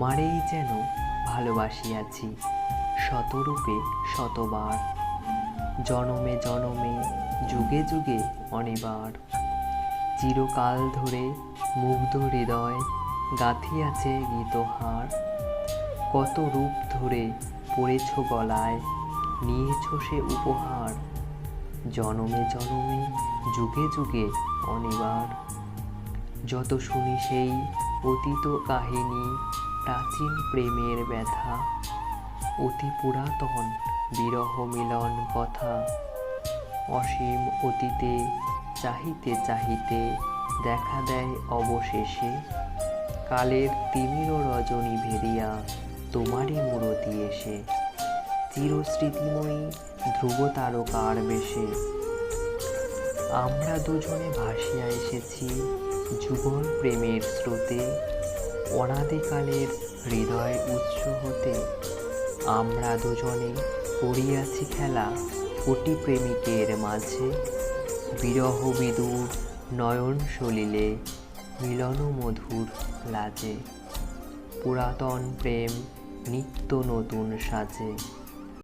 তোমারেই যেন ভালোবাসিয়াছি শতরূপে শতবার, জনমে জনমে যুগে যুগে অনেবার। চিরকাল ধরে মুগ্ধ হৃদয় গাঁথিয়াছে গীতহার, কত রূপ ধরে পড়েছ গলায়, নিয়েছ সে উপহার। জনমে জনমে যুগে যুগে অনেবার। যত শুনি সেই অতীত কাহিনী, প্রাচীন প্রেমের ব্যথা, অতি পুরাতন বিরহ মিলন কথা। অসীম অতীতে চাহিতে চাহিতে দেখা দেয় অবশেষে, কালের তিমির রজনী ভেদিয়া তোমারই মূরতি এসে। চিরস্মৃতিময়ী ধ্রুব তারকার বেশে আমরা দুজনে ভাসিয়া এসেছি যুগল প্রেমের স্রোতে, অনাদিকালের হৃদয় উৎস হতে। আমরা দুজনে করিয়াছি খেলা কোটি প্রেমিকের মাঝে, বিরহ বিদুর নয়ন সলিলে মিলন মধুর লাজে। পুরাতন প্রেম নিত্য নতুন সাজে।